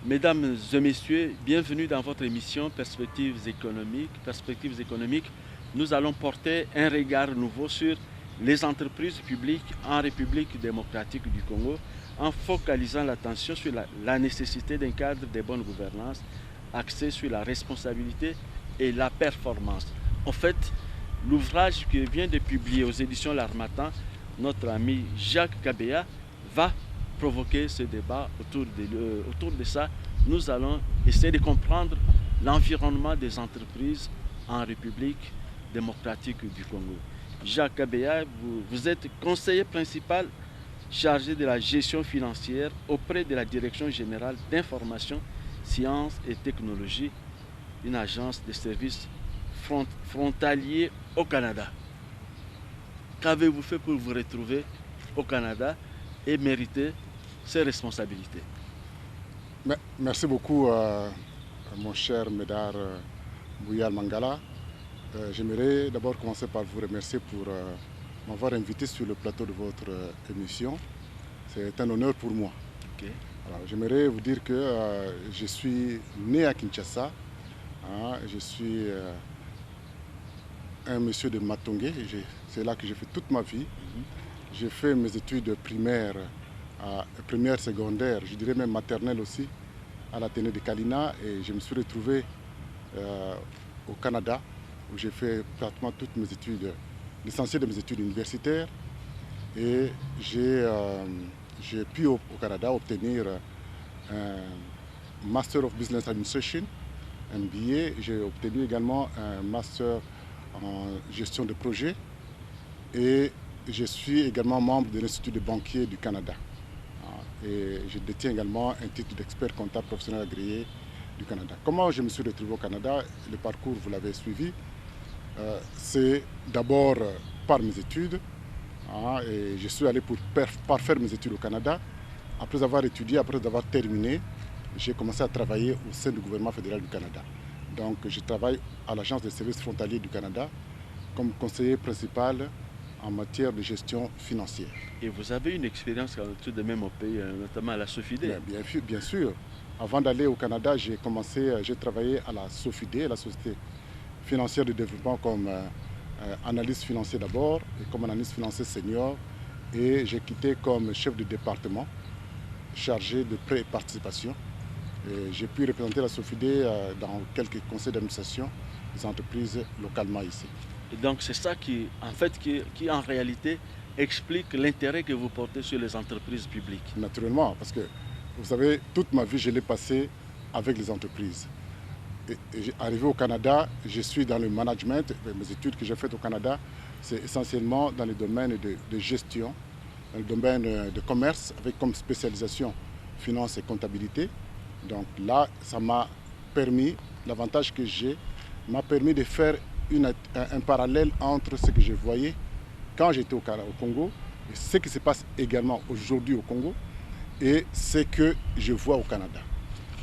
Mesdames et messieurs, bienvenue dans votre émission Perspectives économiques. Perspectives économiques, nous allons porter un regard nouveau sur les entreprises publiques en République démocratique du Congo en focalisant l'attention sur la nécessité d'un cadre de bonne gouvernance axé sur la responsabilité et la performance. En fait, l'ouvrage que vient de publier aux éditions L'Harmattan, notre ami Jacques Kabea, va provoquer ce débat autour de ça. Nous allons essayer de comprendre l'environnement des entreprises en République démocratique du Congo. Jacques Kabea, vous êtes conseiller principal chargé de la gestion financière auprès de la Direction générale d'information, sciences et technologies, une agence de services frontaliers au Canada. Qu'avez-vous fait pour vous retrouver au Canada et mériter ces responsabilités? Merci beaucoup, mon cher Médard Bouyal Mangala. J'aimerais d'abord commencer par vous remercier pour m'avoir invité sur le plateau de votre émission. C'est un honneur pour moi. Okay. J'aimerais vous dire que je suis né à Kinshasa. Je suis un monsieur de Matongé. C'est là que j'ai fait toute ma vie. J'ai fait mes études primaires, secondaire, je dirais même maternelle aussi, à l'Athénée de Kalina. Et je me suis retrouvé au Canada, où j'ai fait pratiquement toutes mes études, l'essentiel de mes études universitaires. Et j'ai pu au Canada obtenir un Master of Business Administration, MBA. J'ai obtenu également un Master en gestion de projet. Et je suis également membre de l'Institut des banquiers du Canada. Et je détiens également un titre d'expert comptable professionnel agréé du Canada. Comment je me suis retrouvé au Canada? Le parcours, vous l'avez suivi. C'est d'abord par mes études. Et je suis allé pour parfaire mes études au Canada. Après avoir étudié, après avoir terminé, j'ai commencé à travailler au sein du gouvernement fédéral du Canada. Donc je travaille à l'Agence des services frontaliers du Canada comme conseiller principal en matière de gestion financière. Et vous avez une expérience tout de même au pays, notamment à la Sofide? Bien sûr. Avant d'aller au Canada, j'ai travaillé à la Sofide, la Société financière de développement, comme analyste financier d'abord, et comme analyste financier senior. Et j'ai quitté comme chef de département, chargé de prêts et participation. J'ai pu représenter la Sofide dans quelques conseils d'administration des entreprises localement ici. Et donc c'est ça qui en réalité explique l'intérêt que vous portez sur les entreprises publiques. Naturellement, parce que vous savez, toute ma vie, je l'ai passée avec les entreprises. Et arrivé au Canada, je suis dans le management. Mes études que j'ai faites au Canada, c'est essentiellement dans le domaine de gestion, dans le domaine de commerce, avec comme spécialisation finance et comptabilité. Donc là, ça m'a permis, l'avantage que j'ai, m'a permis de faire un parallèle entre ce que je voyais quand j'étais au Congo et ce qui se passe également aujourd'hui au Congo et ce que je vois au Canada.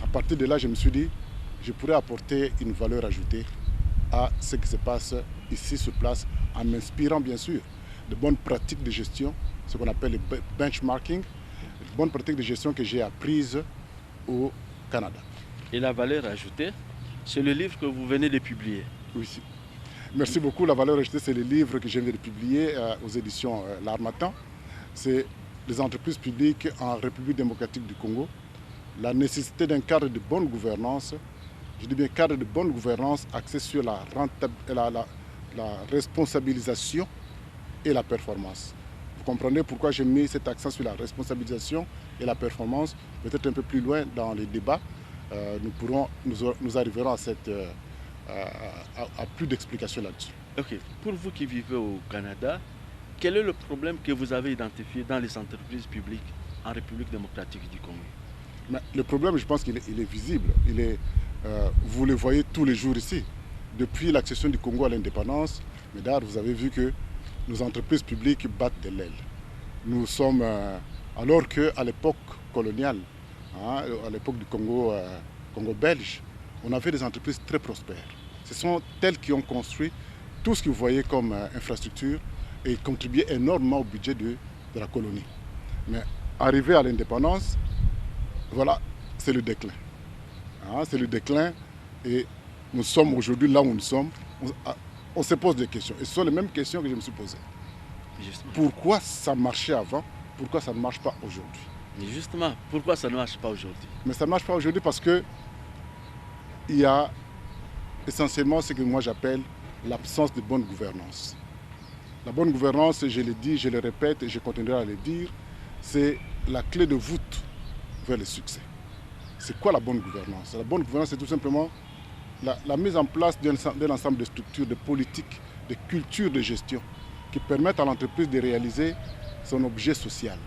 À partir de là, je me suis dit, je pourrais apporter une valeur ajoutée à ce qui se passe ici sur place en m'inspirant bien sûr de bonnes pratiques de gestion, ce qu'on appelle le benchmarking, de bonnes pratiques de gestion que j'ai apprises au Canada. Et la valeur ajoutée, c'est le livre que vous venez de publier. Oui. Merci beaucoup. La valeur ajoutée, c'est le livre que je viens de publier aux éditions L'Harmattan. C'est les entreprises publiques en République démocratique du Congo. La nécessité d'un cadre de bonne gouvernance, je dis bien cadre de bonne gouvernance axé sur la responsabilisation et la performance. Vous comprenez pourquoi j'ai mis cet accent sur la responsabilisation et la performance. Peut-être un peu plus loin dans les débats, nous arriverons à plus d'explications là-dessus. Ok. Pour vous qui vivez au Canada, quel est le problème que vous avez identifié dans les entreprises publiques en République démocratique du Congo? Mais le problème, je pense qu'il est visible. Vous le voyez tous les jours ici. Depuis l'accession du Congo à l'indépendance, Médard, vous avez vu que nos entreprises publiques battent de l'aile. Nous sommes, alors qu'à l'époque coloniale, à l'époque du Congo belge, on avait des entreprises très prospères. Ce sont elles qui ont construit tout ce que vous voyez comme infrastructure et contribué énormément au budget de la colonie. Mais arrivé à l'indépendance, voilà, c'est le déclin. Hein, c'est le déclin. Et nous sommes aujourd'hui là où nous sommes. On se pose des questions. Et ce sont les mêmes questions que je me suis posées. Justement. Pourquoi ça marchait avant? Pourquoi ça ne marche pas aujourd'hui? Mais justement, pourquoi ça ne marche pas aujourd'hui? Mais ça ne marche pas aujourd'hui parce que il y a essentiellement ce que moi j'appelle l'absence de bonne gouvernance. La bonne gouvernance, je le dis, je le répète et je continuerai à le dire, c'est la clé de voûte vers le succès. C'est quoi la bonne gouvernance? La bonne gouvernance, c'est tout simplement la mise en place d'un ensemble de structures, de politiques, de cultures de gestion qui permettent à l'entreprise de réaliser son objet social,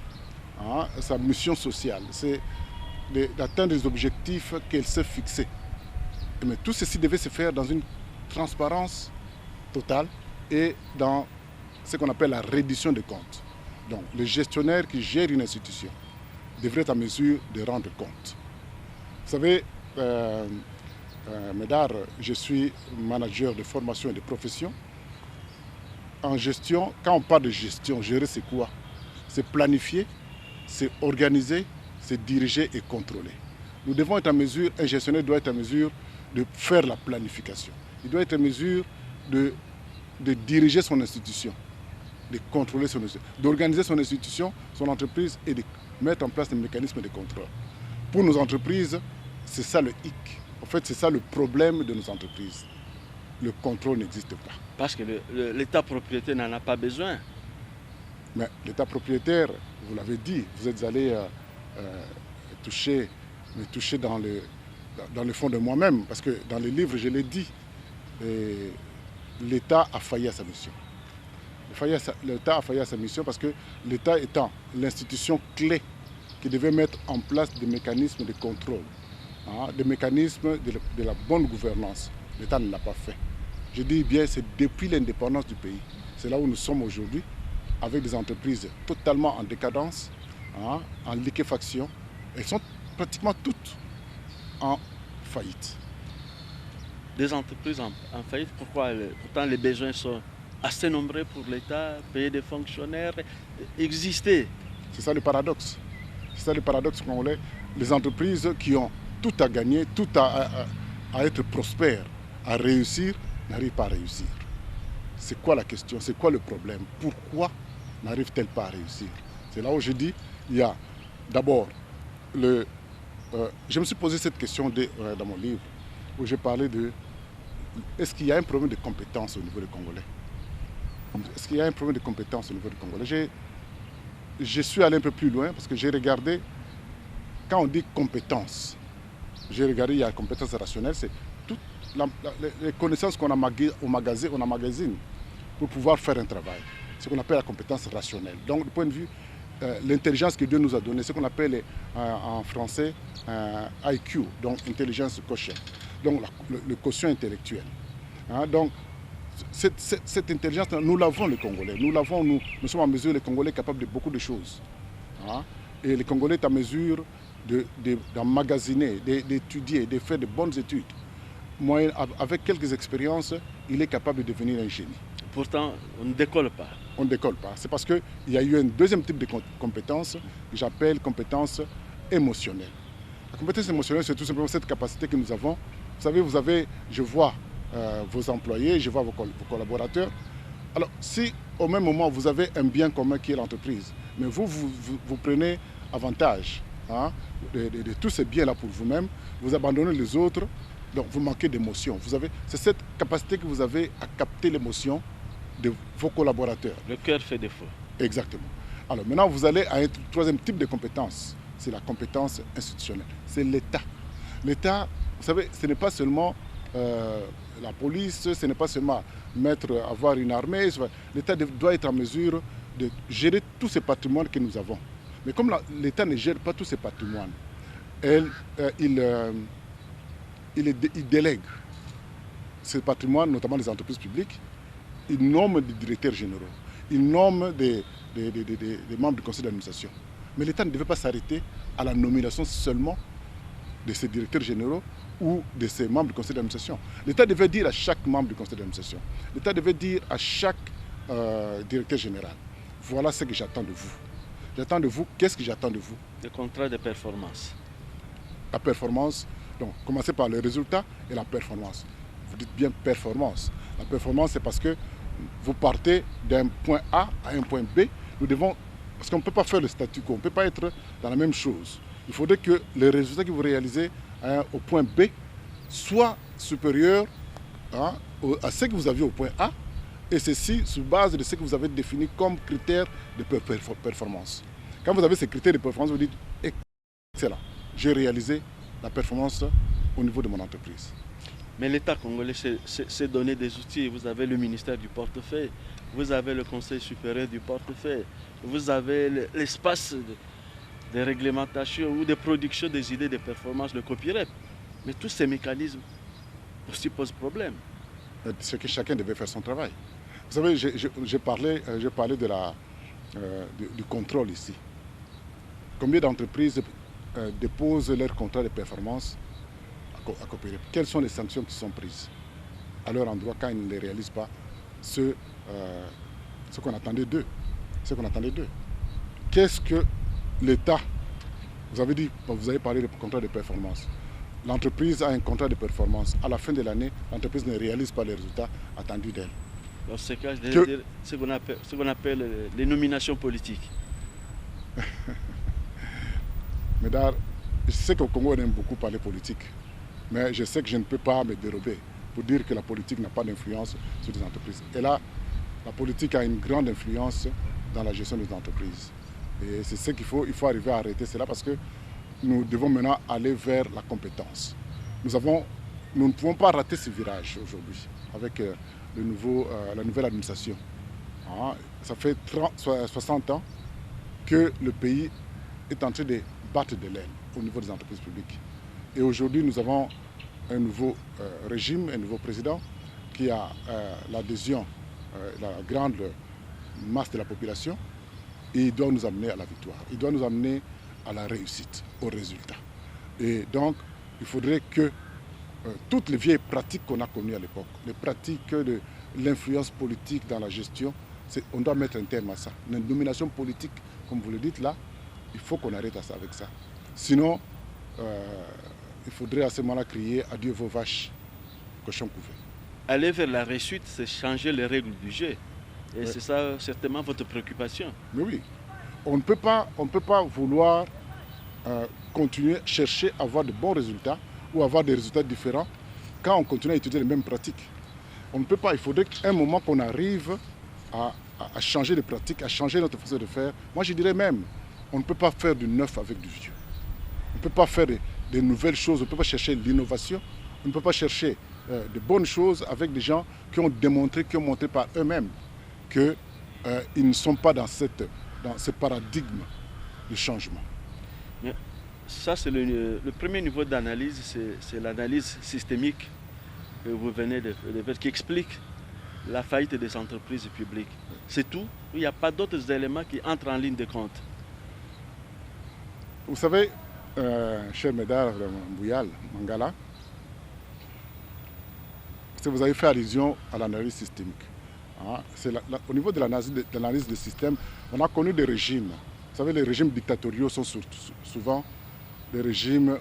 hein, sa mission sociale. C'est d'atteindre les objectifs qu'elle s'est fixés. Mais tout ceci devait se faire dans une transparence totale et dans ce qu'on appelle la reddition des comptes. Donc, le gestionnaire qui gère une institution devrait être en mesure de rendre compte. Vous savez, Médard, je suis manager de formation et de profession. En gestion, quand on parle de gestion, gérer c'est quoi? C'est planifier, c'est organiser, c'est diriger et contrôler. Nous devons être en mesure, un gestionnaire doit être en mesure de faire la planification. Il doit être en mesure de diriger son institution, de contrôler son institution, d'organiser son institution, son entreprise et de mettre en place des mécanismes de contrôle. Pour nos entreprises, c'est ça le hic. En fait, c'est ça le problème de nos entreprises. Le contrôle n'existe pas. Parce que l'État propriétaire n'en a pas besoin. Mais l'État propriétaire, vous l'avez dit, vous êtes allé me toucher dans le fond de moi-même, parce que dans les livres, je l'ai dit, l'État a failli à sa mission. L'État a failli à sa mission parce que l'État étant l'institution clé qui devait mettre en place des mécanismes de contrôle, hein, des mécanismes de la bonne gouvernance, l'État ne l'a pas fait. Je dis bien, c'est depuis l'indépendance du pays. C'est là où nous sommes aujourd'hui, avec des entreprises totalement en décadence, hein, en liquéfaction. Elles sont pratiquement toutes en faillite. Des entreprises en faillite, pourquoi? Pourtant, les besoins sont assez nombreux pour l'État, payer des fonctionnaires, exister. C'est ça le paradoxe. C'est ça le paradoxe congolais. Les entreprises qui ont tout à gagner, tout à être prospères, à réussir, n'arrivent pas à réussir. C'est quoi la question? C'est quoi le problème? Pourquoi n'arrive-t-elle pas à réussir? C'est là où je dis, il y a d'abord, je me suis posé cette question dans mon livre, où j'ai parlé de, est-ce qu'il y a un problème de compétence au niveau des Congolais? Est-ce qu'il y a un problème de compétence au niveau des Congolais? Je suis allé un peu plus loin, parce que j'ai regardé, quand on dit compétence, j'ai regardé, il y a la compétence rationnelle, c'est toutes les connaissances qu'on emmagasine pour pouvoir faire un travail. Ce qu'on appelle la compétence rationnelle. Donc, du point de vue, l'intelligence que Dieu nous a donnée, ce qu'on appelle en français IQ, donc intelligence quotient, donc le quotient intellectuel. Hein, donc, cette intelligence, nous l'avons les Congolais, nous sommes en mesure, les Congolais, capables de beaucoup de choses. Hein, et les Congolais sont en mesure d'emmagasiner, d'étudier, de faire de bonnes études. Moi, avec quelques expériences, il est capable de devenir un génie. Pourtant, on ne décolle pas. On ne décolle pas. C'est parce qu'il y a eu un deuxième type de compétence que j'appelle compétence émotionnelle. La compétence émotionnelle, c'est tout simplement cette capacité que nous avons. Vous savez, je vois vos employés, je vois vos collaborateurs. Alors, si au même moment, vous avez un bien commun qui est l'entreprise, mais vous prenez avantage, hein, de tous ces biens-là pour vous-même, vous abandonnez les autres, donc vous manquez d'émotion. C'est cette capacité que vous avez à capter l'émotion de vos collaborateurs. Le cœur fait défaut. Exactement. Alors maintenant, vous allez à un troisième type de compétence. C'est la compétence institutionnelle. C'est l'État. L'État, vous savez, ce n'est pas seulement la police, ce n'est pas seulement avoir une armée. L'État doit être en mesure de gérer tous ces patrimoines que nous avons. Mais comme l'État ne gère pas tous ces patrimoines, il délègue ces patrimoines, notamment les entreprises publiques. Il nomme des directeurs généraux, il nomme des membres du conseil d'administration. Mais l'État ne devait pas s'arrêter à la nomination seulement de ces directeurs généraux ou de ces membres du conseil d'administration. L'État devait dire à chaque membre du conseil d'administration, l'État devait dire à chaque directeur général, voilà ce que j'attends de vous. J'attends de vous, qu'est-ce que j'attends de vous? Le contrat de performance. La performance, Donc, commencez par le résultat et la performance. Vous dites bien performance. La performance, c'est parce que vous partez d'un point A à un point B. Parce qu'on ne peut pas faire le statu quo, on ne peut pas être dans la même chose. Il faudrait que les résultats que vous réalisez au point B soient supérieurs à ce que vous aviez au point A, et ceci sur base de ce que vous avez défini comme critères de performance. Quand vous avez ces critères de performance, vous dites excellent, j'ai réalisé la performance au niveau de mon entreprise. Mais l'État congolais s'est donné des outils. Vous avez le ministère du portefeuille, vous avez le Conseil supérieur du portefeuille, vous avez l'espace de réglementation ou de production des idées de performance, le copyright. Mais tous ces mécanismes aussi posent problème. C'est que chacun devait faire son travail. Vous savez, j'ai parlé du contrôle ici. Combien d'entreprises déposent leur contrat de performance à coopérer? Quelles sont les sanctions qui sont prises à leur endroit quand ils ne les réalisent pas ce qu'on attendait d'eux? Qu'est-ce que l'État, vous avez parlé de contrat de performance. L'entreprise a un contrat de performance. À la fin de l'année, l'entreprise ne réalise pas les résultats attendus d'elle. Dans ce cas, je vais dire ce qu'on appelle les nominations politiques. Médard, je sais qu'au Congo, on aime beaucoup parler politique, mais je sais que je ne peux pas me dérober pour dire que la politique n'a pas d'influence sur les entreprises. Et là, la politique a une grande influence dans la gestion des entreprises. Et c'est ce qu'il faut, arriver à arrêter cela parce que nous devons maintenant aller vers la compétence. Nous ne pouvons pas rater ce virage aujourd'hui avec la nouvelle administration. Ça fait 60 ans que le pays est en train de battre de l'aile au niveau des entreprises publiques. Et aujourd'hui, nous avons un nouveau régime, un nouveau président qui a l'adhésion, la grande masse de la population, et il doit nous amener à la victoire. Il doit nous amener à la réussite, au résultat. Et donc, il faudrait que toutes les vieilles pratiques qu'on a connues à l'époque, les pratiques de l'influence politique dans la gestion, on doit mettre un terme à ça. Une nomination politique, comme vous le dites là, il faut qu'on arrête avec ça. Sinon, il faudrait à ce moment-là crier « Adieu vos vaches, cochons couvés ». Aller vers la réussite, c'est changer les règles du jeu. Et c'est ça certainement votre préoccupation. Mais oui, on ne peut pas vouloir continuer à chercher à avoir de bons résultats ou avoir des résultats différents quand on continue à étudier les mêmes pratiques. On ne peut pas, il faudrait qu'à un moment qu'on arrive à changer de pratiques, à changer notre façon de faire. Moi je dirais même, on ne peut pas faire du neuf avec du vieux. On ne peut pas faire de nouvelles choses, on ne peut pas chercher l'innovation, on ne peut pas chercher de bonnes choses avec des gens qui ont démontré, qui ont montré par eux-mêmes qu'ils ne sont pas dans ce paradigme de changement. Mais ça, c'est le premier niveau d'analyse, c'est l'analyse systémique que vous venez de faire, qui explique la faillite des entreprises publiques. C'est tout. Il n'y a pas d'autres éléments qui entrent en ligne de compte. Vous savez, cher Médard Mbouyal, Mangala, vous avez fait allusion à l'analyse systémique. Au niveau de l'analyse des systèmes, on a connu des régimes. Vous savez, les régimes dictatoriaux sont souvent des régimes,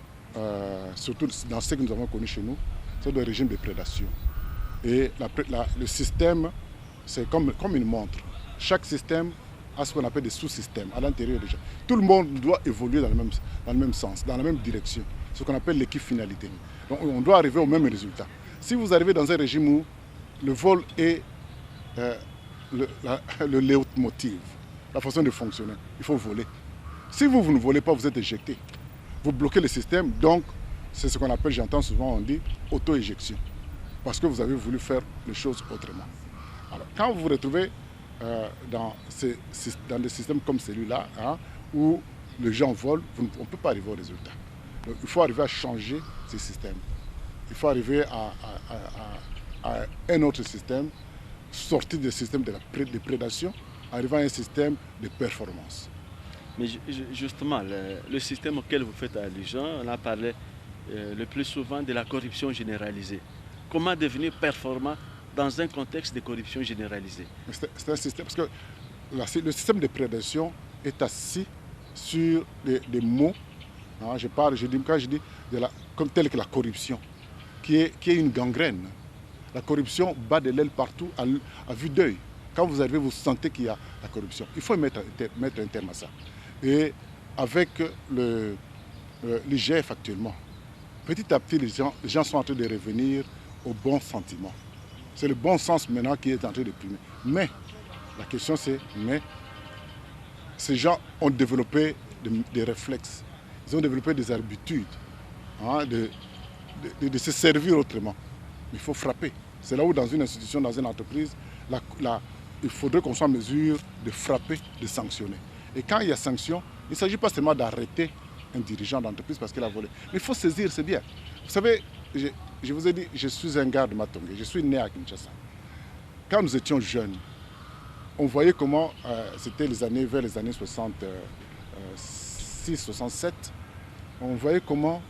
surtout dans ce que nous avons connu chez nous, sont des régimes de prédation. Et le système, c'est comme une montre. Chaque système a ce qu'on appelle des sous-systèmes à l'intérieur déjà. Tout le monde doit évoluer dans le même sens, dans la même direction. Ce qu'on appelle l'équipe finalité. Donc on doit arriver au même résultat. Si vous arrivez dans un régime où le vol est le leitmotiv, la façon de fonctionner, il faut voler. Si vous ne volez pas, vous êtes éjecté. Vous bloquez le système, donc c'est ce qu'on appelle, j'entends souvent, on dit auto-éjection. Parce que vous avez voulu faire les choses autrement. Alors, quand vous vous retrouvez dans des systèmes comme celui-là, où les gens volent, on ne peut pas arriver au résultat. Donc, il faut arriver à changer ces systèmes. Il faut arriver à un autre système, sortir du système de prédation, arriver à un système de performance. Mais justement, le système auquel vous faites allusion, on a parlé le plus souvent de la corruption généralisée. Comment devenir performant dans un contexte de corruption généralisée? C'est un système, parce que le système de prédation est assis sur des mots. Quand je dis comme telle que la corruption, qui est une gangrène. La corruption bat de l'aile partout à vue d'œil. Quand vous arrivez, vous sentez qu'il y a la corruption. Il faut mettre un terme à ça. Et avec l'IGF actuellement, petit à petit, les gens sont en train de revenir au bon sentiment. C'est le bon sens maintenant qui est en train de primer. Mais, la question c'est, mais, ces gens ont développé des réflexes. Ils ont développé des habitudes, hein, de se servir autrement. Il faut frapper. C'est là où dans une institution, dans une entreprise, il faudrait qu'on soit en mesure de frapper, de sanctionner. Et quand il y a sanction, il ne s'agit pas seulement d'arrêter un dirigeant d'entreprise parce qu'il a volé. Mais il faut saisir, c'est bien. Vous savez, je vous ai dit, je suis un gars de Matongé, je suis né à Kinshasa. Quand nous étions jeunes, on voyait comment c'était vers les années 66, 67, on voyait comment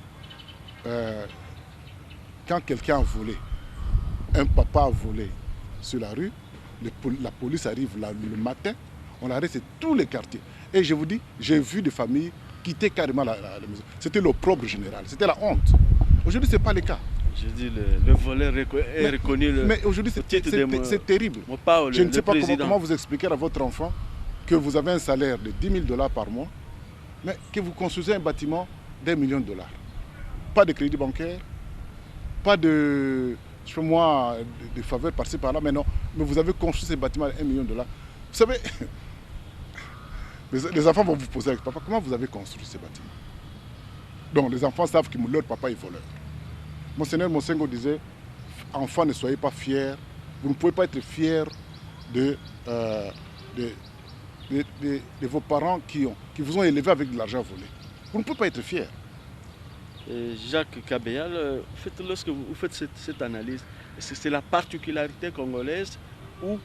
quand quelqu'un a volé, un papa a volé sur la rue, la police arrive le matin, on arrête tous les quartiers. Et je vous dis, j'ai vu des familles quitter carrément la maison. C'était l'opprobre général, c'était la honte. Aujourd'hui, ce n'est pas le cas. Je dis, le voleur est reconnu. Mais aujourd'hui, c'est terrible. Je ne sais pas comment vous expliquer à votre enfant que vous avez un salaire de 10 000 $ par mois, mais que vous construisez un bâtiment d'1 million $. Pas de crédit bancaire, pas de faveurs par-ci par-là, mais non. Mais vous avez construit ce bâtiment d'1 million $. Vous savez, les enfants vont vous poser avec papa, comment vous avez construit ce bâtiment? Donc les enfants savent que leur papa est voleur. Monseigneur Monsengo disait, enfants, ne soyez pas fiers, vous ne pouvez pas être fiers de vos parents qui vous ont élevé avec de l'argent volé. Vous ne pouvez pas être fiers. Jacques Kabeyal, lorsque vous faites cette analyse, c'est la particularité congolaise où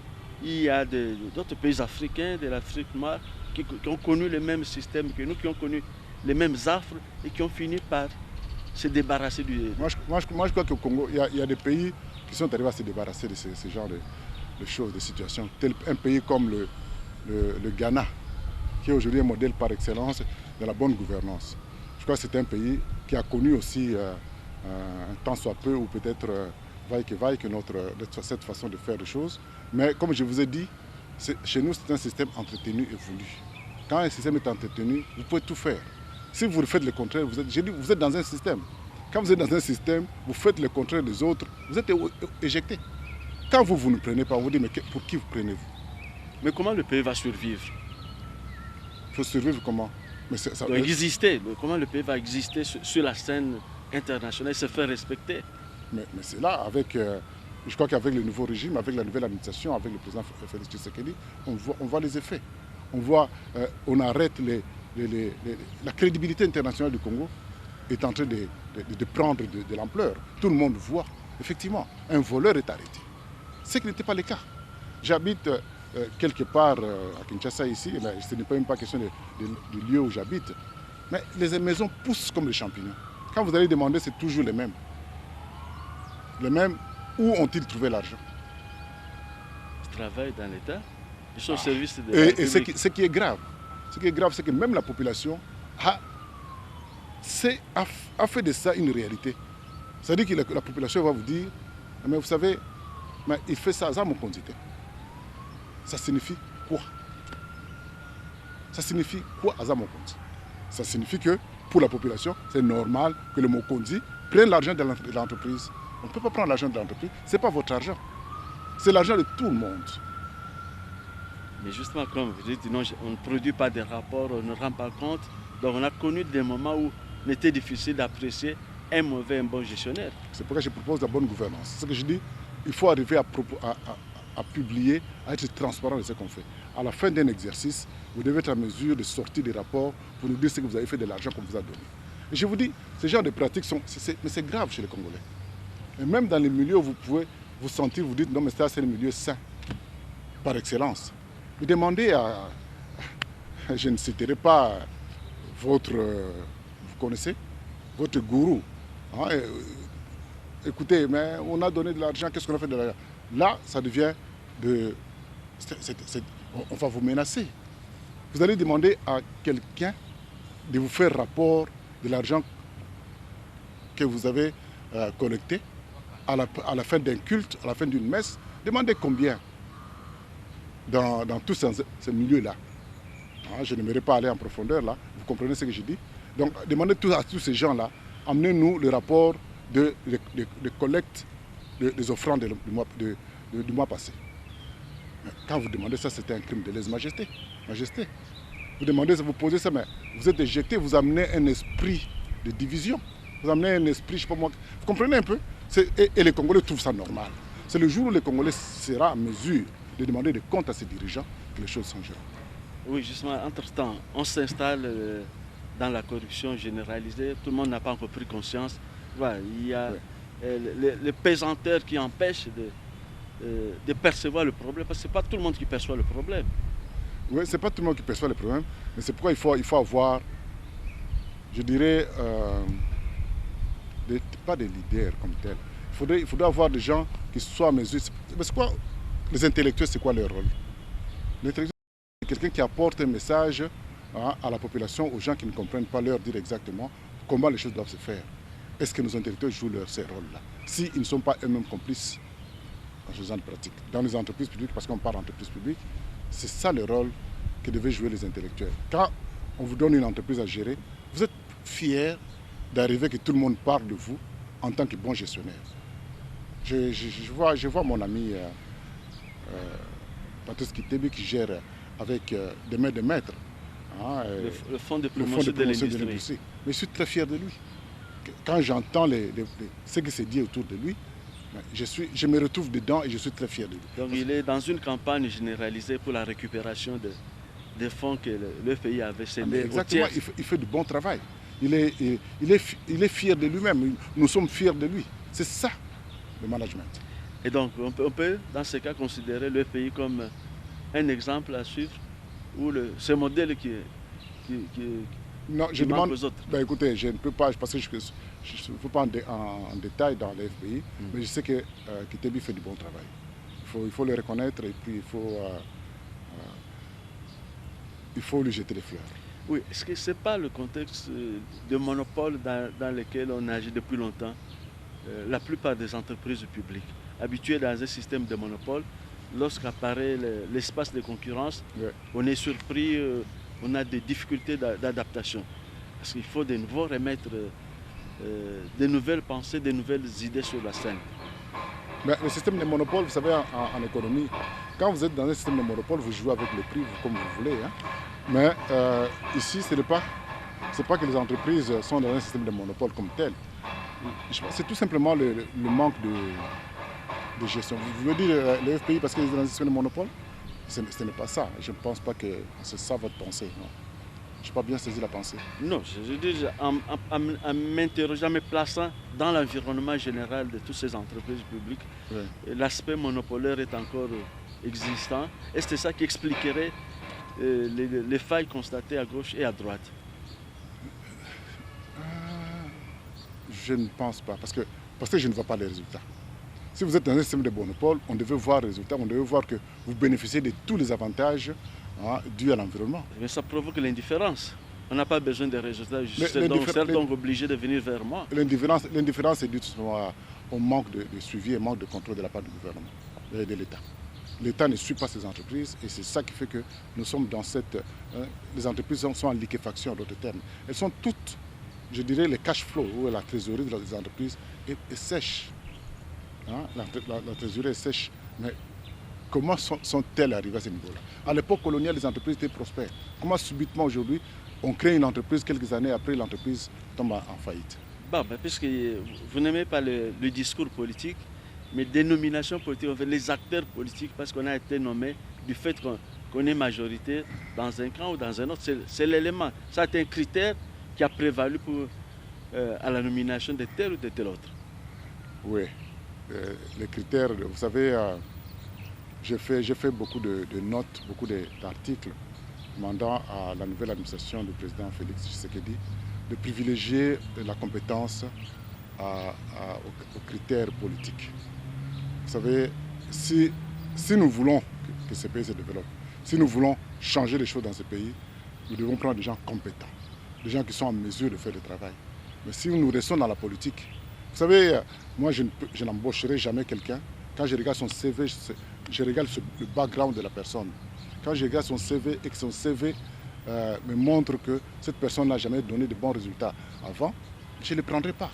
il y a d'autres pays africains, de l'Afrique noire, qui ont connu le même système que nous, qui ont connu les mêmes affres et qui ont fini par se débarrasser du... Moi, je crois qu'au Congo, il y a des pays qui sont arrivés à se débarrasser de ce genre de choses, de situations. Tel un pays comme le Ghana, qui est aujourd'hui un modèle par excellence de la bonne gouvernance. Je crois que c'est un pays qui a connu aussi, un temps soit peu, ou peut-être vaille que cette façon de faire les choses. Mais comme je vous ai dit, chez nous, c'est un système entretenu et voulu. Quand un système est entretenu, vous pouvez tout faire. Si vous faites le contraire, vous êtes dans un système. Quand vous êtes dans un système, vous faites le contraire des autres, vous êtes éjecté. Quand vous ne prenez pas, on vous dit, mais pour qui vous prenez-vous? Mais comment le pays va survivre? Il faut survivre comment? Comment le pays va exister sur la scène internationale, se faire respecter? Mais c'est là, je crois qu'avec le nouveau régime, avec la nouvelle administration, avec le président Félix Tshisekedi, on voit les effets. On arrête la crédibilité internationale du Congo est en train de prendre de l'ampleur. Tout le monde voit, effectivement, un voleur est arrêté. Ce qui n'était pas le cas. J'habite quelque part à Kinshasa ici, mais ce n'est même pas question du lieu où j'habite, mais les maisons poussent comme des champignons. Quand vous allez demander, c'est toujours les mêmes. Les mêmes, où ont-ils trouvé l'argent? Ils travaillent dans l'État, ils sont au service de la République. Et ce qui est grave, c'est que même la population a fait de ça une réalité. C'est-à-dire que la population va vous dire, mais vous savez, mais il fait ça à mon quantité. Ça signifie quoi? Ça signifie quoi à mon compte? Ça signifie que pour la population, c'est normal que le Mokonzi prenne l'argent de l'entreprise. On ne peut pas prendre l'argent de l'entreprise, ce n'est pas votre argent. C'est l'argent de tout le monde. Mais justement, comme vous dites, non, on ne produit pas de rapports, on ne rend pas compte. Donc on a connu des moments où il était difficile d'apprécier un mauvais, un bon gestionnaire. C'est pourquoi je propose la bonne gouvernance. C'est ce que je dis, il faut arriver à publier, à être transparent de ce qu'on fait. À la fin d'un exercice, vous devez être en mesure de sortir des rapports pour nous dire ce que vous avez fait de l'argent qu'on vous a donné. Et je vous dis, ce genre de pratiques, mais c'est grave chez les Congolais. Et même dans les milieux où vous pouvez vous sentir, vous dites, non mais ça c'est le milieu sain, par excellence. Vous demandez je ne citerai pas vous connaissez, votre gourou. Hein, écoutez, mais on a donné de l'argent, qu'est-ce qu'on a fait de l'argent? Là, ça devient on va vous menacer. Vous allez demander à quelqu'un de vous faire rapport de l'argent que vous avez collectées à la fin d'un culte, à la fin d'une messe, demandez combien dans tous ces milieux-là. Je n'aimerais pas aller en profondeur là, vous comprenez ce que je dis. Donc demandez à tous ces gens-là, amenez-nous le rapport de collecte des offrandes du mois passé. Mais quand vous demandez ça, c'était un crime de lèse-majesté. Vous demandez, vous posez ça, mais vous êtes éjecté, vous amenez un esprit de division. Vous amenez un esprit, je ne sais pas moi. Vous comprenez un peu? Et les Congolais trouvent ça normal. C'est le jour où les Congolais seront en mesure de demander des comptes à ces dirigeants que les choses changeront. Oui, justement, entre-temps, on s'installe dans la corruption généralisée. Tout le monde n'a pas encore pris conscience. Voilà, il y a les pesanteurs qui empêchent de percevoir le problème, parce que ce n'est pas tout le monde qui perçoit le problème. Oui, ce n'est pas tout le monde qui perçoit le problème, mais c'est pourquoi il faut avoir, je dirais, pas des leaders comme tels. Il faudrait avoir des gens qui soient à mesure. Mais c'est quoi, les intellectuels, c'est quoi leur rôle? L'intellectuel, c'est quelqu'un qui apporte un message à la population, aux gens qui ne comprennent pas, leur dire exactement comment les choses doivent se faire. Est-ce que nos intellectuels jouent ces rôles-là? S'ils ne sont pas eux-mêmes complices dans ce genre de pratique. Dans les entreprises publiques, parce qu'on parle d'entreprises publiques, c'est ça le rôle que devaient jouer les intellectuels. Quand on vous donne une entreprise à gérer, vous êtes fier d'arriver que tout le monde parle de vous en tant que bon gestionnaire. Je vois mon ami Patrice Kitebi qui gère avec des mains de maître le fonds de promotion de l'industrie. Mais je suis très fier de lui. Quand j'entends ce qui se dit autour de lui, je me retrouve dedans et je suis très fier de lui. Donc il est dans une campagne généralisée pour la récupération des fonds que le pays avait cédés. Exactement, il fait du bon travail. Il est fier de lui-même. Nous sommes fiers de lui. C'est ça, le management. Et donc, on peut, dans ce cas, considérer le pays comme un exemple à suivre, ou ce modèle qui non, je manque demande aux autres. Ben écoutez, je ne peux pas, parce que je ne peux pas en détail dans les FPI, mais je sais que Kitebi fait du bon travail. Il faut le reconnaître et puis il faut lui jeter des fleurs. Oui, est-ce que ce n'est pas le contexte de monopole dans lequel on agit depuis longtemps? La plupart des entreprises publiques, habituées dans un système de monopole, lorsqu'apparaît l'espace de concurrence, on est surpris, on a des difficultés d'adaptation. Parce qu'il faut de nouveau remettre de nouvelles pensées, de nouvelles idées sur la scène. Mais le système de monopole, vous savez, en économie, quand vous êtes dans un système de monopole, vous jouez avec le prix comme vous voulez. Hein. Mais ici, ce n'est pas que les entreprises sont dans un système de monopole comme tel. C'est tout simplement le manque de gestion. Vous voulez dire le FPI parce qu'ils sont dans un système de monopole? Ce n'est pas ça. Je ne pense pas que c'est ça votre pensée. Non. Je n'ai pas bien saisi la pensée. Non, je dis en m'interrogeant, me plaçant dans l'environnement général de toutes ces entreprises publiques, l'aspect monopolaire est encore existant. Et c'est ça qui expliquerait les failles constatées à gauche et à droite. Je ne pense pas, parce que je ne vois pas les résultats. Si vous êtes dans un système de monopole, on devait voir les résultats, on devait voir que vous bénéficiez de tous les avantages dus à l'environnement. Mais ça provoque l'indifférence. On n'a pas besoin de résultats, donc certains sont obligés de venir vers moi. L'indifférence est due au manque de suivi et manque de contrôle de la part du gouvernement et de l'État. L'État ne suit pas ces entreprises et c'est ça qui fait que nous sommes dans cette... les entreprises sont en liquéfaction, en d'autres termes. Elles sont toutes, je dirais, les cash flows ou la trésorerie des entreprises est sèche. Hein? La trésorerie est sèche. Mais comment sont-elles arrivées à ce niveau-là? À l'époque coloniale, les entreprises étaient prospères. Comment subitement aujourd'hui, on crée une entreprise, quelques années après, l'entreprise tombe en faillite? Bon, puisque vous n'aimez pas le discours politique, mais des nominations politiques, on fait les acteurs politiques, parce qu'on a été nommé du fait qu'on est majorité dans un camp ou dans un autre. C'est l'élément. Ça c'est un critère qui a prévalu à la nomination de tel ou de tel autre. Oui. Les critères, vous savez, j'ai fait beaucoup de notes, beaucoup d'articles demandant à la nouvelle administration du président Félix Tshisekedi de privilégier la compétence aux critères politiques. Vous savez, si nous voulons que ce pays se développe, si nous voulons changer les choses dans ce pays, nous devons prendre des gens compétents, des gens qui sont en mesure de faire le travail. Mais si nous restons dans la politique, vous savez, moi je n'embaucherai jamais quelqu'un. Quand je regarde son CV, je regarde le background de la personne. Quand je regarde son CV et que son CV me montre que cette personne n'a jamais donné de bons résultats avant, je ne le prendrai pas,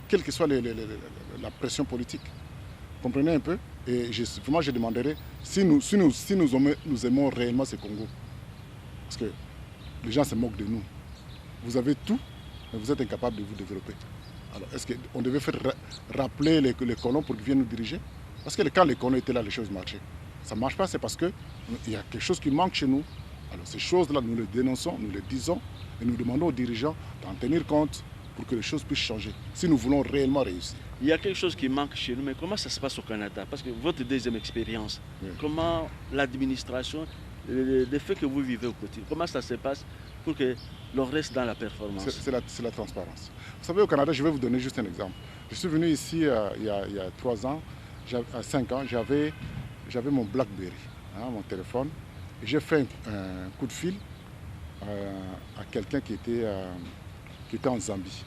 quelle que soit la pression politique. Vous comprenez un peu? Et vraiment, je demanderai si nous aimons réellement ce Congo. Parce que les gens se moquent de nous. Vous avez tout, mais vous êtes incapable de vous développer. Alors, est-ce qu'on devait faire rappeler les colons pour qu'ils viennent nous diriger? Parce que quand les colons étaient là, les choses marchaient. Ça ne marche pas, c'est parce qu'il y a quelque chose qui manque chez nous. Alors, ces choses-là, nous les dénonçons, nous les disons, et nous demandons aux dirigeants d'en tenir compte pour que les choses puissent changer, si nous voulons réellement réussir. Il y a quelque chose qui manque chez nous, mais comment ça se passe au Canada? Parce que votre deuxième expérience, oui. Comment l'administration, les faits que vous vivez au quotidien, comment ça se passe pour que l'on reste dans la performance? C'est la transparence. Vous savez, au Canada, je vais vous donner juste un exemple. Je suis venu ici il y a 3 ans, à 5 ans, j'avais mon BlackBerry, mon téléphone, et j'ai fait un coup de fil à quelqu'un qui était en Zambie,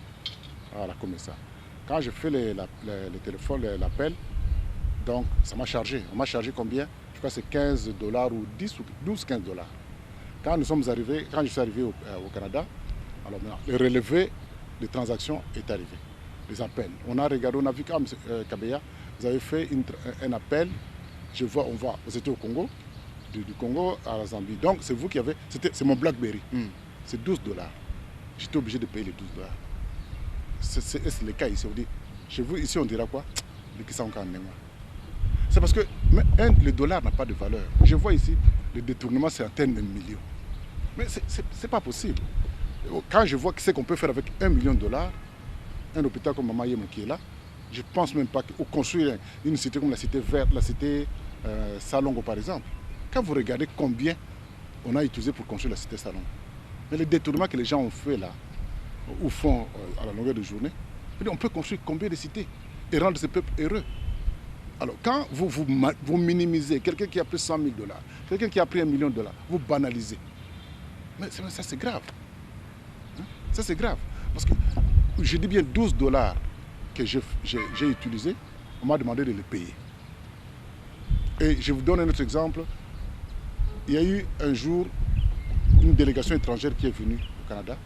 à la Comessa. Quand je fais le téléphone, l'appel, donc ça m'a chargé. On m'a chargé combien? Je crois que c'est 15 $ ou 10 ou 12-15 $. Quand je suis arrivé au Canada, alors maintenant, le relevé de transactions est arrivé. Les appels. On a regardé, on a vu comme Kabeya, vous avez fait un appel. Vous étiez au Congo, du Congo à la Zambie. Donc c'est vous qui avez, c'est mon BlackBerry. C'est 12 $. J'étais obligé de payer les 12 $. C'est le cas ici. On dit, chez vous, ici, on dira quoi? C'est parce que le dollar n'a pas de valeur. Je vois ici, le détournement, c'est atteindre 1 million. Mais ce n'est pas possible. Quand je vois ce qu'on peut faire avec 1 million $, un hôpital comme Mama Yemo qui est là, je ne pense même pas qu'au construire une cité comme la cité verte, la cité Salongo par exemple. Quand vous regardez combien on a utilisé pour construire la cité Salongo, mais les détournements que les gens ont fait là, ou font à la longueur de journée, on peut construire combien de cités et rendre ce peuple heureux. Alors quand vous minimisez quelqu'un qui a pris 100 000 $, quelqu'un qui a pris 1 million $, vous banalisez. Mais ça c'est grave. Ça c'est grave. Parce que je dis bien 12 $ que j'ai utilisés, on m'a demandé de les payer. Et je vous donne un autre exemple. Il y a eu un jour une délégation étrangère qui est venue au Canada.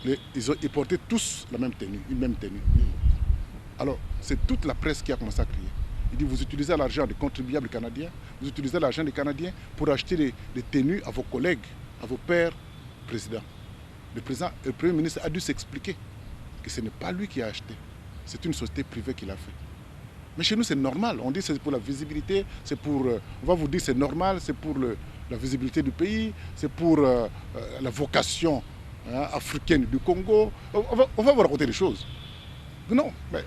Ils portaient tous la même tenue, une même tenue. Alors, c'est toute la presse qui a commencé à crier. Il dit, vous utilisez l'argent des contribuables canadiens, vous utilisez l'argent des Canadiens pour acheter des tenues à vos collègues, à vos pères présidents. Le Premier ministre a dû s'expliquer que ce n'est pas lui qui a acheté. C'est une société privée qui l'a fait. Mais chez nous, c'est normal. On dit que c'est pour la visibilité, c'est pour... on va vous dire c'est normal, c'est pour la visibilité du pays, c'est pour la vocation africaine du Congo. On va vous raconter des choses. Non, mais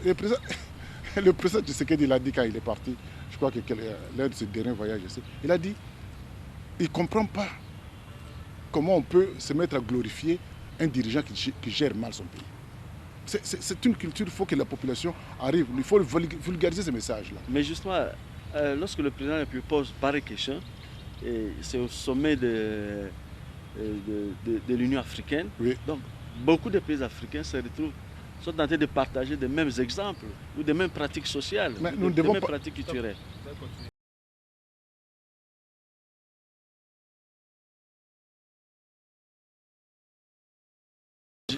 le président Tshisekedi, il a dit quand il est parti, je crois que l'un de ses derniers voyages, il a dit, il ne comprend pas comment on peut se mettre à glorifier un dirigeant qui gère mal son pays. C'est une culture, il faut que la population arrive, il faut vulgariser ce message-là. Mais justement, lorsque le président pose pareille question, c'est au sommet de l'Union africaine, oui. Donc beaucoup de pays africains sont en train de partager les mêmes exemples ou des mêmes pratiques sociales, des mêmes pratiques culturelles.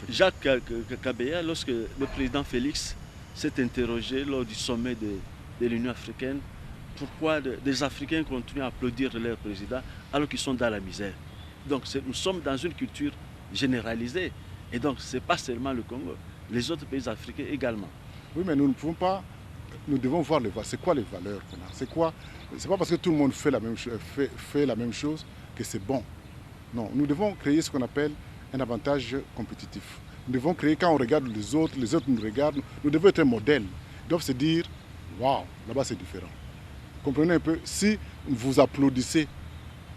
Jacques Kabeya, lorsque le président Félix s'est interrogé lors du sommet de l'Union africaine, pourquoi des Africains continuent à applaudir leur président alors qu'ils sont dans la misère. Donc nous sommes dans une culture généralisée. Et donc ce n'est pas seulement le Congo, les autres pays africains également. Oui, mais nous ne pouvons pas, nous devons voir les valeurs. C'est quoi les valeurs qu'on a? C'est quoi? C'est pas parce que tout le monde fait la même chose que c'est bon. Non, nous devons créer ce qu'on appelle un avantage compétitif. Nous devons créer, quand on regarde les autres nous regardent, nous devons être un modèle. Ils doivent se dire, waouh, là-bas c'est différent. Comprenez un peu, si vous applaudissez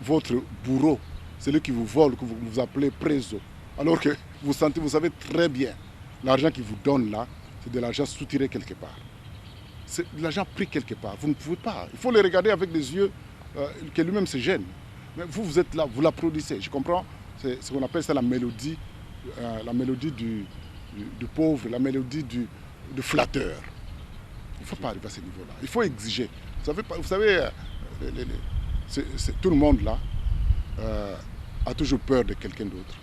votre bourreau, celui qui vous vole, que vous appelez préso, alors que vous savez très bien, l'argent qu'il vous donne là, c'est de l'argent soutiré quelque part. C'est de l'argent pris quelque part. Vous ne pouvez pas. Il faut le regarder avec des yeux que lui-même se gêne. Mais vous êtes là, vous l'applaudissez. Je comprends, c'est ce qu'on appelle ça la mélodie du pauvre, la mélodie du flatteur. Il ne faut pas arriver à ce niveau-là. Il faut exiger. Vous savez tout le monde là a toujours peur de quelqu'un d'autre.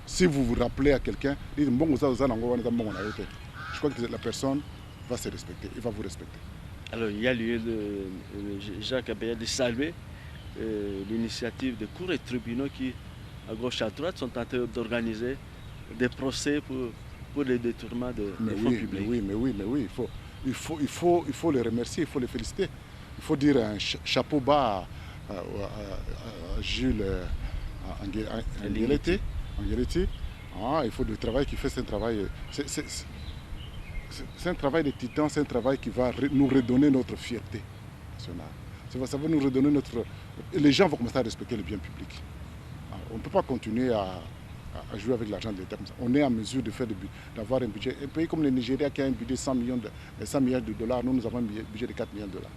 Si vous vous rappelez à quelqu'un, dites bon, je crois que la personne va se respecter, il va vous respecter. Alors, il y a lieu, Jacques Abaya, de saluer l'initiative des cours et tribunaux qui, à gauche et à droite, sont en train d'organiser des procès pour les détournements de fonds publics. Mais oui, il faut les remercier, il faut les féliciter. Il faut dire un chapeau bas à Jules Anguilletti. Il faut du travail qu'il fait, c'est un travail. C'est un travail de titan, c'est un travail qui va nous redonner notre fierté nationale. Ça va nous redonner notre... Les gens vont commencer à respecter le bien public. On ne peut pas continuer à jouer avec l'argent de l'État comme ça. On est en mesure d'avoir un budget. Un pays comme le Nigeria qui a un budget de 100 milliards de dollars, nous avons un budget de 4 milliards de dollars.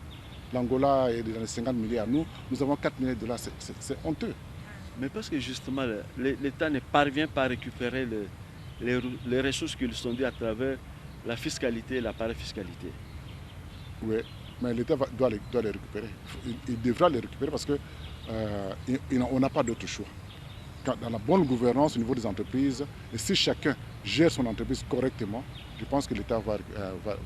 L'Angola est dans les 50 milliards, nous avons 4 milliards de dollars, c'est honteux. Mais parce que justement, l'État ne parvient pas à récupérer les ressources qui lui sont dues à travers la fiscalité et la parafiscalité. Oui, mais l'État doit les récupérer. Il devra les récupérer parce qu'on n'a pas d'autre choix. Dans la bonne gouvernance au niveau des entreprises, et si chacun gère son entreprise correctement, je pense que l'État va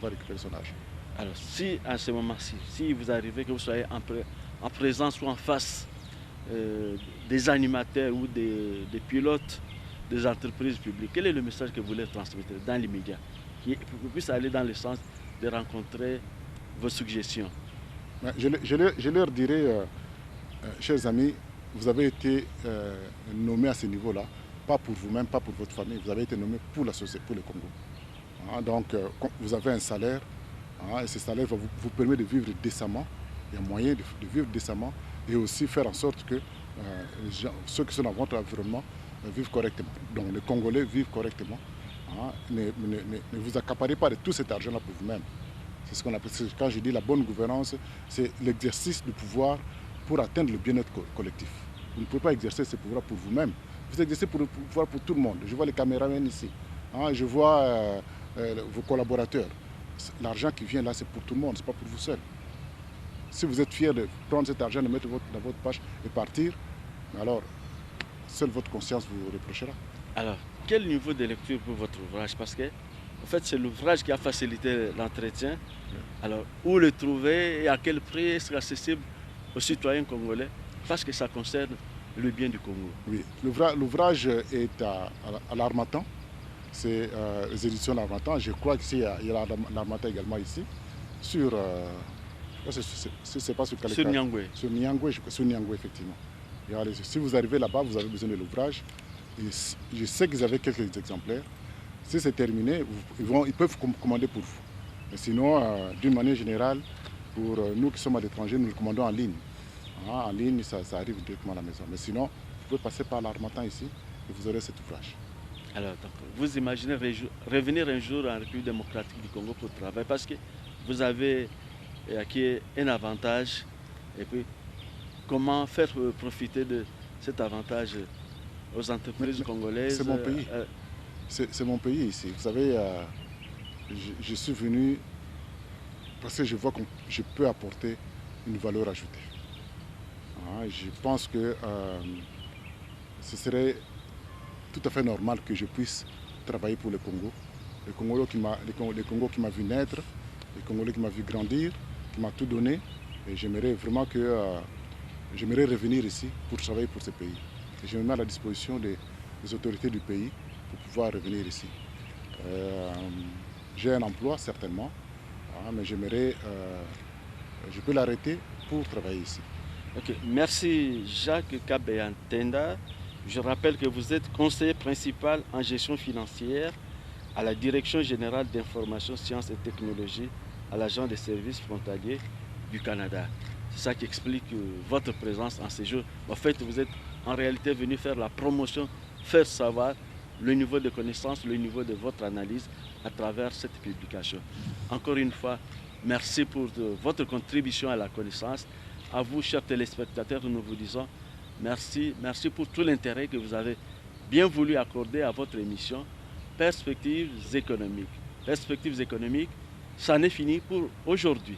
récupérer son argent. Alors, si à ce moment-ci, si vous arrivez que vous soyez en présence ou en face des animateurs ou des pilotes des entreprises publiques, quel est le message que vous voulez transmettre dans l'immédiat, qui puisse aller dans le sens de rencontrer vos suggestions? Je leur dirais, chers amis, vous avez été nommés à ce niveau-là, pas pour vous-même, pas pour votre famille, vous avez été nommés pour la société, pour le Congo. Donc, vous avez un salaire, et ce salaire va vous permet de vivre décemment. Il y a moyen de vivre décemment et aussi faire en sorte que ceux qui sont dans votre environnement vivent correctement. Donc les Congolais vivent correctement. Ne vous accaparez pas de tout cet argent-là pour vous-même. C'est ce qu'on appelle, quand je dis la bonne gouvernance, c'est l'exercice du pouvoir pour atteindre le bien-être collectif. Vous ne pouvez pas exercer ce pouvoir pour vous-même. Vous exercez pour le pouvoir pour tout le monde. Je vois les caméramans ici. Je vois vos collaborateurs. L'argent qui vient là, c'est pour tout le monde, ce n'est pas pour vous seul. Si vous êtes fier de prendre cet argent, de mettre dans votre poche et partir, alors seule votre conscience vous reprochera. Alors, quel niveau de lecture pour votre ouvrage? Parce que, en fait, c'est l'ouvrage qui a facilité l'entretien. Alors, où le trouver et à quel prix est-ce accessible aux citoyens congolais? Parce que ça concerne le bien du Congo. Oui, l'ouvrage est à l'Harmattan. C'est les éditions L'Harmattan. Je crois qu'il y a L'Harmattan également ici. Sur pas sur Kaleka. Sur Nyangwe. Sur Nyangwe, effectivement. Si vous arrivez là-bas, vous avez besoin de l'ouvrage. Je sais qu'ils avaient quelques exemplaires. Si c'est terminé, ils peuvent commander pour vous. Mais sinon, d'une manière générale, pour nous qui sommes à l'étranger, nous le commandons en ligne. En ligne, ça arrive directement à la maison. Mais sinon, vous pouvez passer par l'Harmattan ici et vous aurez cet ouvrage. Alors, vous imaginez revenir un jour en République démocratique du Congo pour travailler parce que vous avez acquis un avantage. Et puis, comment faire profiter de cet avantage aux entreprises congolaises? C'est mon pays. C'est mon pays ici. Vous savez, je suis venu parce que je vois que je peux apporter une valeur ajoutée. Je pense que ce serait tout à fait normal que je puisse travailler pour le Congo. Le Congo qui m'a vu naître, le Congolais qui m'a vu grandir, qui m'a tout donné. Et j'aimerais vraiment j'aimerais revenir ici pour travailler pour ce pays. Et je me mets à la disposition des autorités du pays pour pouvoir revenir ici. J'ai un emploi certainement, mais je peux l'arrêter pour travailler ici. Okay. Merci Jacques Kabeyantenda. Je rappelle que vous êtes conseiller principal en gestion financière à la Direction générale d'information, sciences et technologies à l'Agence des services frontaliers du Canada. C'est ça qui explique votre présence en séjour. En fait, vous êtes en réalité venu faire la promotion, faire savoir le niveau de connaissance, le niveau de votre analyse à travers cette publication. Encore une fois, merci pour votre contribution à la connaissance. À vous, chers téléspectateurs, nous vous disons merci pour tout l'intérêt que vous avez bien voulu accorder à votre émission. Perspectives économiques. Perspectives économiques, ça n'est fini pour aujourd'hui.